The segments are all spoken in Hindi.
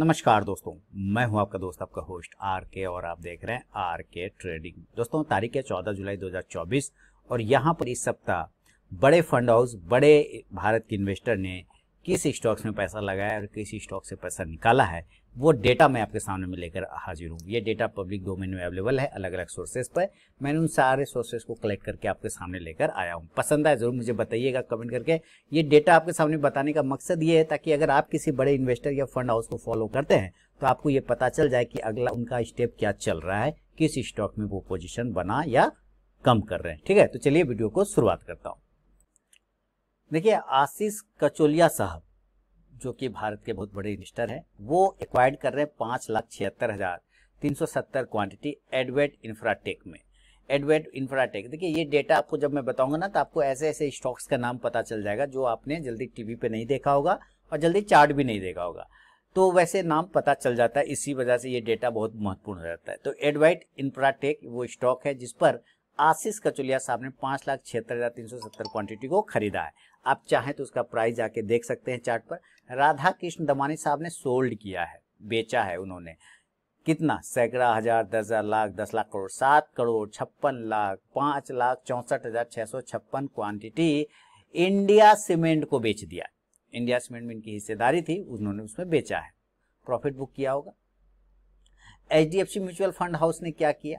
नमस्कार दोस्तों, मैं हूं आपका दोस्त, आपका होस्ट आर के, और आप देख रहे हैं आर के ट्रेडिंग। दोस्तों, तारीख है 14 जुलाई 2024 और यहां पर इस सप्ताह बड़े फंड हाउस, बड़े भारत के इन्वेस्टर ने किस स्टॉक्स में पैसा लगाया और किस स्टॉक से पैसा निकाला है, वो डेटा मैं आपके सामने में लेकर हाजिर हूँ। ये डेटा पब्लिक डोमेन में अवेलेबल है अलग अलग सोर्सेज पर। मैंने उन सारे सोर्सेज को कलेक्ट करके आपके सामने लेकर आया हूँ। पसंद आए जरूर मुझे बताइएगा कमेंट करके। ये डेटा आपके सामने बताने का मकसद ये है ताकि अगर आप किसी बड़े इन्वेस्टर या फंड हाउस को फॉलो करते हैं तो आपको ये पता चल जाए कि अगला उनका स्टेप क्या चल रहा है, किस स्टॉक में वो पोजिशन बना या कम कर रहे हैं। ठीक है, तो चलिए वीडियो को शुरुआत करता हूँ। देखिए, आशीष कचोलिया साहब जो कि भारत के बहुत बड़े इन्वेस्टर हैं, वो एक्वायर्ड कर रहे हैं 5,76,370 क्वांटिटी एडवेट इंफ्राटेक में। एडवेट इंफ्राटेक, देखिए ये डेटा आपको जब मैं बताऊंगा ना तो आपको ऐसे ऐसे स्टॉक्स का नाम पता चल जाएगा जो आपने जल्दी टीवी पे नहीं देखा होगा और जल्दी चार्ट भी नहीं देखा होगा, तो वैसे नाम पता चल जाता है। इसी वजह से ये डेटा बहुत महत्वपूर्ण हो जाता है। तो एडवेट इंफ्राटेक वो स्टॉक है जिस पर आशीष कचोलिया साहब ने 5,76,370 क्वांटिटी को खरीदा है। आप चाहें तो उसका प्राइस जाके देख सकते हैं चार्ट पर। राधा कृष्ण दमानी साहब ने सोल्ड किया है, बेचा है उन्होंने। कितना? सैकड़ा, हजार, 10,000, lakh, 10 lakh crore, 7 crore 56 lakh, 5,64,656 quantity India cement को बेच दिया। इंडिया सीमेंट में इनकी हिस्सेदारी थी, उन्होंने उसमें बेचा है, प्रॉफिट बुक किया होगा। HDFC म्यूचुअल फंड हाउस ने क्या किया?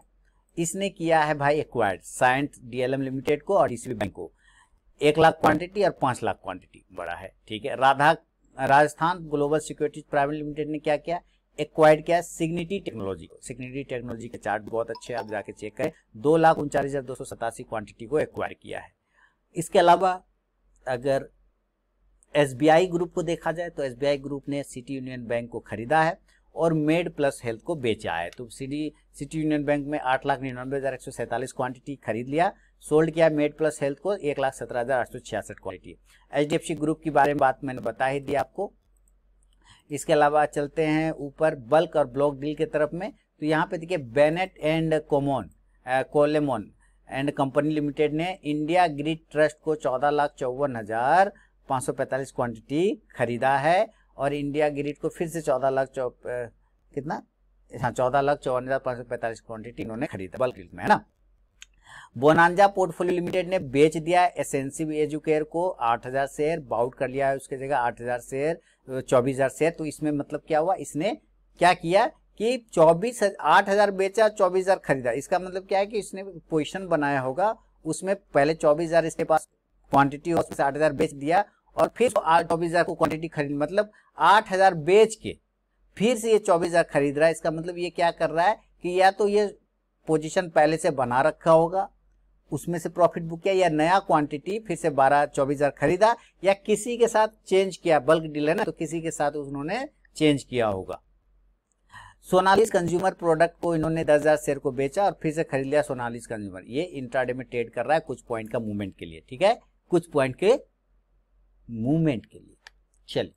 इसने किया है भाई एक्वायर्ड साइंट DLM लिमिटेड को और DCB बैंक को। 1 लाख क्वांटिटी और 5 लाख क्वांटिटी बड़ा है। ठीक है। Rajasthan global securities private limited ने क्या किया? एक्वायर्ड किया सिग्निटी टेक्नोलॉजी को। सिग्निटी टेक्नोलॉजी के चार्ट बहुत अच्छे, आप जाके चेक करें। 2,39,287 क्वांटिटी को एक्वायर किया है। इसके अलावा अगर SBI ग्रुप को देखा जाए तो SBI ग्रुप ने सिटी यूनियन बैंक को खरीदा है और मेड प्लस हेल्थ को बेचा है। तो सिटी यूनियन बैंक में 8,99,147 क्वांटिटी खरीद लिया, सोल्ड किया। मेड प्लस हेल्थ को 1,17,866 क्वांटिटी। HDFC ग्रुप के बारे में बात मैंने बता ही दी आपको। इसके अलावा चलते हैं ऊपर बल्क और ब्लॉक डील के तरफ में। तो यहाँ पे देखिए Bennett and Coleman and company limited ने इंडिया ग्रिड ट्रस्ट को 14,54,545 क्वांटिटी खरीदा है और इंडिया ग्रिड को फिर से 14,54,545 क्वांटिटी इन्होंने खरीदा बल्क डील में, है ना। बोनांजा पोर्टफोलियो लिमिटेड ने बेच दिया है एसेंसिव एजुकेयर को 8,000 शेयर, बाउट कर लिया है उसके जगह 8,000 शेयर, 24,000 शेयर। तो इसमें मतलब क्या हुआ, इसने क्या किया कि 8,000 बेचा, 24,000 खरीदा। इसका मतलब क्या है कि इसने पोजीशन बनाया होगा, उसमें पहले 24,000 इसके पास क्वांटिटी और उसमें 8,000 बेच दिया और फिर 24,000 को क्वांटिटी खरीद, मतलब 8,000 बेच के फिर से ये 24,000 खरीद रहा है। इसका मतलब ये क्या कर रहा है कि या तो ये पोजीशन पहले से बना रखा होगा, उसमें से प्रॉफिट बुक किया, या नया क्वांटिटी फिर से 24,000 खरीदा, या किसी के साथ चेंज किया। बल्क डील है ना, तो किसी के साथ उन्होंने चेंज किया होगा। सोनालिस कंज्यूमर प्रोडक्ट को इन्होंने 10,000 शेयर को बेचा और फिर से खरीद लिया सोनालिस कंज्यूमर। ये इंट्राडे में ट्रेड कर रहा है कुछ पॉइंट का मूवमेंट के लिए। ठीक है, कुछ पॉइंट के मूवमेंट के लिए। चलिए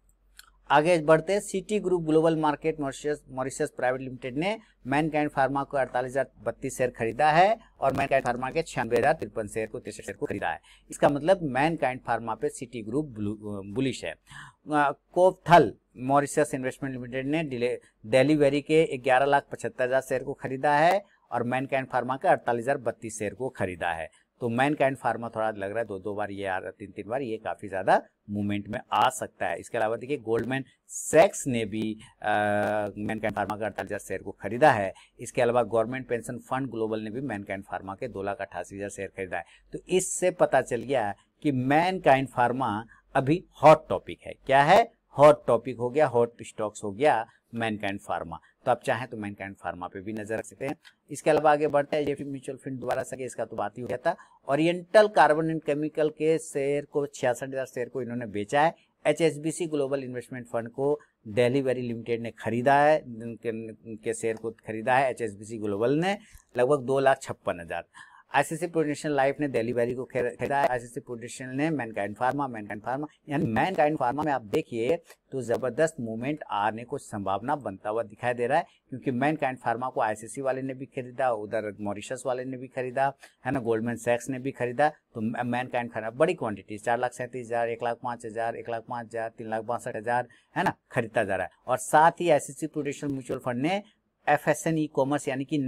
आगे बढ़ते हैं। City group global market Mauritius private limited ने मैनकाइंड फार्मा को 48,032 शेयर खरीदा है और मैनकाइंड फार्मा के 96,053 शेयर को 63 शेयर को खरीदा है। इसका मतलब मैनकाइंड फार्मा पे सिटी ग्रुप बुलिश है। कोपथल मॉरिशस इन्वेस्टमेंट लिमिटेड ने डेलीवेरी के 11,75,000 शेयर को खरीदा है और मैनकाइंड फार्मा के 48,032 शेयर को खरीदा है। तो मैनकाइंड फार्मा थोड़ा लग रहा है 2 बार ये आ रहा है, 3 बार ये काफी ज्यादा मूवमेंट में आ सकता है। इसके अलावा देखिए गोल्डमैन सैक्स ने भी मैनकाइंड फार्मा का 48,000 शेयर को खरीदा है। इसके अलावा गवर्नमेंट पेंशन फंड ग्लोबल ने भी मैनकाइंड फार्मा के 2,88,000 शेयर खरीदा है। तो इससे पता चल गया कि मैनकाइंड फार्मा अभी हॉट टॉपिक है। क्या है? हॉट टॉपिक हो गया, हॉट स्टॉक्स हो गया मैनकाइंड फार्मा। तो आप चाहें तो मैनकाइंड फार्मा पे भी नजर रख सकते हैं। इसके अलावा आगे बढ़ते हैं। HDFC म्यूचुअल फंड दोबारा सके, इसका तो बात ही हो गया था। ओरिएंटल कार्बन एंड केमिकल के शेयर को 66,000 शेयर को इन्होंने बेचा है। HSBC ग्लोबल इन्वेस्टमेंट फंड को डेलीवेरी लिमिटेड ने खरीदा है, के शेयर को खरीदा है HSBC ग्लोबल ने लगभग 2,56,000। आईसीसी प्रूडेंशियल लाइफ ने दिल्ली वेरी को खरीदा है, आईसीसी प्रूडेंशियल ने मैनकाइंड फार्मा यानी मैनकाइंड फार्मा में आप देखिए तो जबरदस्त मूवमेंट आने को संभावना बनता हुआ दिखाई दे रहा है, क्योंकि मैनकाइंड फार्मा को आईसीसी वाले ने भी खरीदा, उधर मॉरिशस वाले ने भी खरीदा है ना, गोल्डमैन सैक्स ने भी खरीदा। तो मैनकाइंड फार्मा बड़ी क्वांटिटी 4,37,000, 1,05,000, 1,05,000, 3,62,000 है ना, खरीदता जा रहा है। और साथ ही आईसीसी प्रूडेंशियल म्यूचुअल फंड ने एफएसएन ई कॉमर्स यानी कि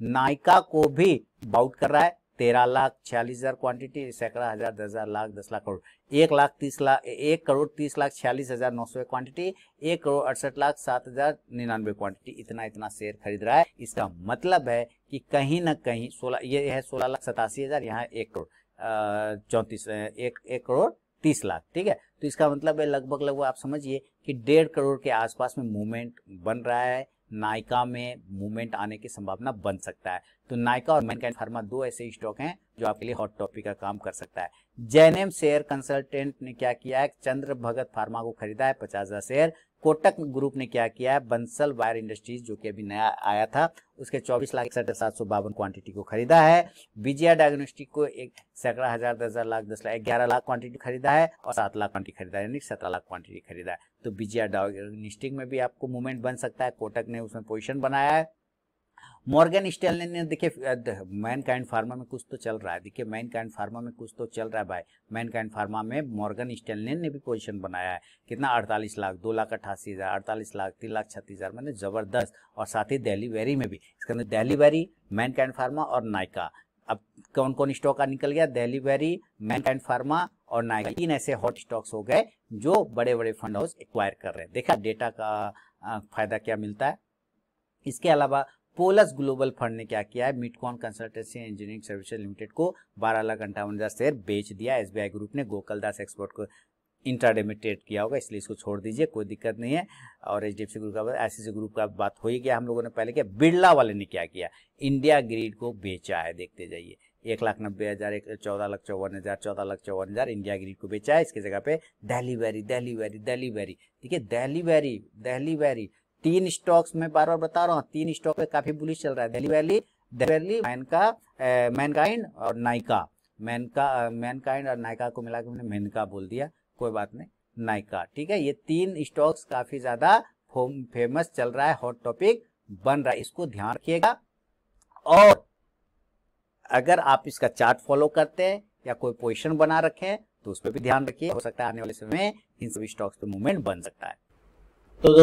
नायका को भी बाउट कर रहा है। 13,46,000 क्वांटिटी, सैकड़ा हजार, 10,000, लाख, 10 लाख करोड़, 1,30,46,900 क्वांटिटी, 1,68,07,099 क्वांटिटी, इतना शेयर खरीद रहा है। इसका मतलब है कि कहीं ना कहीं 16, ये है 16,87,000, यहाँ 1,30,लाख, ठीक है। तो इसका मतलब है लगभग आप समझिए कि 1.5 करोड़ के आसपास में मूवमेंट बन रहा है। नायका में मूवमेंट आने की संभावना बन सकता है। तो नायका और मैनकाइंड फार्मा दो ऐसे स्टॉक हैं जो आपके लिए हॉट टॉपिक का काम कर सकता है। जेएनएम शेयर कंसल्टेंट ने क्या किया है, चंद्र भगत फार्मा को खरीदा है 50,000 शेयर। कोटक ग्रुप ने क्या किया है, बंसल वायर इंडस्ट्रीज जो कि अभी नया आया था उसके 24,61,752 क्वांटिटी को खरीदा है। विजया डायग्नोस्टिक को 1,00,000, 10,000, लाख, 10 लाख, 11 लाख क्वांटिटी खरीदा है और 7 लाख क्वांटिटी खरीदा है, यानी 17 लाख क्वांटिटी खरीदा है। तो विजया डायग्नोस्टिक में भी आपको मूवमेंट बन सकता है, कोटक ने उसमें पोजीशन बनाया है। मॉर्गन स्टैनले ने, देखिए मैनकाइंड फार्मा में कुछ तो चल रहा है, देखिए मैनकाइंड फार्मा में कुछ तो चल रहा है भाई। मैनकाइंड फार्मा में मॉर्गन स्टैनले ने भी पोजीशन बनाया है, कितना 48 लाख, 2,88,000, 48 लाख, 3,36,000, मतलब जबरदस्त। और साथ ही दिल्ली वेरी में भी, इसके अंदर दिल्ली वेरी, मैनकाइंड फार्मा और नायका। अब कौन कौन स्टॉक का निकल गया, दिल्ली वेरी, मैनकाइंड फार्मा और नायका, 3 ऐसे हॉट स्टॉक्स हो गए जो बड़े बड़े फंड हाउस एक्वायर कर रहे हैं। देखा डेटा का फायदा क्या मिलता है। इसके अलावा पोलस ग्लोबल फंड ने क्या किया है, मिडकॉन कंसल्टेंसी इंजीनियरिंग सर्विसेज लिमिटेड को 12,58,000 शेयर बेच दिया। एसबीआई ग्रुप ने गोकुलदास एक्सपोर्ट को इंट्राडे में ट्रेड किया होगा, इसलिए इसको छोड़ दीजिए, कोई दिक्कत नहीं है। और एचडीएफसी ग्रुप का, आईसीसी ग्रुप का बात हो ही गया हम लोगों ने पहले किया। बिरला वाले ने क्या किया, इंडिया ग्रिड को बेचा है, देखते जाइए, 1,90,000, 14,54,000, 14,54,000 इंडिया ग्रिड को बेचा है। इसकी जगह पे दिल्ली वेरी, देखिए दिल्ली वेरी 3 स्टॉक्स में बार बार बता रहा हूँ, 3 स्टॉक पे काफी बुलिश चल रहा है। दिल्ली वैली, मैनकाइंड और नायका। मैनकाइंड और नायका को मिला के मैंने मेनका बोल दिया, कोई बात नहीं, नायका, ठीक है। ये 3 स्टॉक्स काफी ज्यादा फेमस चल रहा है, हॉट टॉपिक बन रहा है, इसको ध्यान रखिएगा। और अगर आप इसका चार्ट फॉलो करते हैं या कोई पोजीशन बना रखें तो उस पर भी ध्यान रखिए, हो सकता है आने वाले समय में इन सभी स्टॉक्स पे मूवमेंट बन सकता है। तो